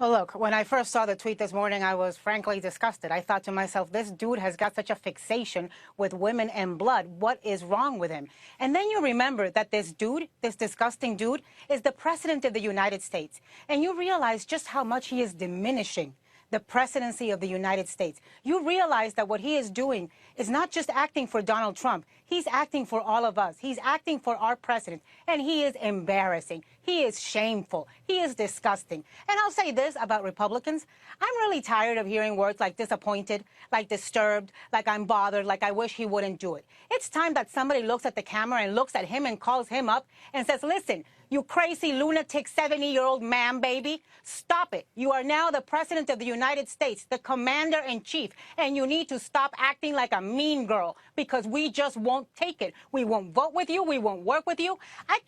Well, look, when I first saw the tweet this morning, I was frankly disgusted. I thought to myself, this dude has got such a fixation with women and blood. What is wrong with him? And then you remember that this dude, this disgusting dude, is the president of the United States. And you realize just how much he is diminishing the presidency of the United States. You realize that what he is doing is not just acting for Donald Trump. He's acting for all of us. He's acting for our president. And he is embarrassing. He is shameful. He is disgusting. And I'll say this about Republicans. I'm really tired of hearing words like disappointed, like disturbed, like I'm bothered, like I wish he wouldn't do it. It's time that somebody looks at the camera and looks at him and calls him up and says, listen, you crazy lunatic 70-year-old man, baby, stop it. You are now the president of the United States, the commander-in-chief, and you need to stop acting like a mean girl because we just won't take it. We won't vote with you. We won't work with you. I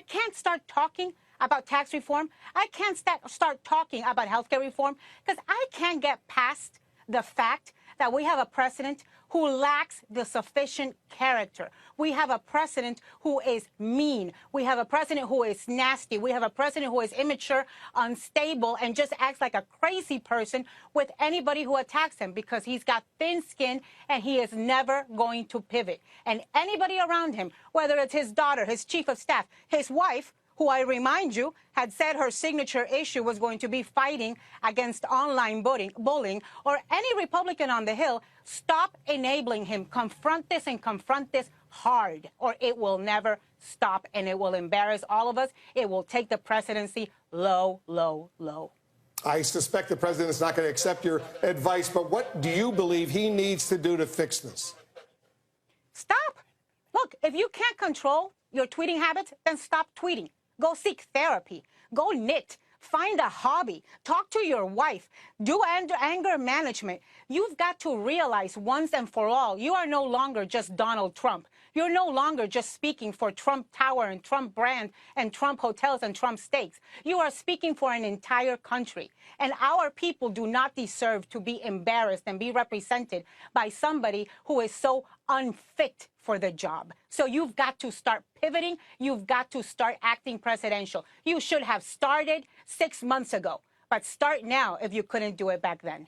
can't start talking about tax reform. I can't start talking about healthcare reform because I can't get past the fact that we have a president who lacks the sufficient character. We have a president who is mean. We have a president who is nasty. We have a president who is immature, unstable, and just acts like a crazy person with anybody who attacks him because he's got thin skin and he is never going to pivot. And anybody around him, whether it's his daughter, his chief of staff, his wife, who I remind you had said her signature issue was going to be fighting against online bullying, or any Republican on the Hill, stop enabling him. Confront this and confront this hard, or it will never stop, and it will embarrass all of us. It will take the presidency low, low, low. I suspect the president is not going to accept your advice, but what do you believe he needs to do to fix this? Stop. Look, if you can't control your tweeting habits, then stop tweeting. Go seek therapy. Go knit. Find a hobby. Talk to your wife. Do anger management. You've got to realize once and for all, you are no longer just Donald Trump. You're no longer just speaking for Trump Tower and Trump brand and Trump hotels and Trump steaks. You are speaking for an entire country. And our people do not deserve to be embarrassed and be represented by somebody who is so unfit for the job. So you've got to start pivoting. You've got to start acting presidential. You should have started 6 months ago, but start now if you couldn't do it back then.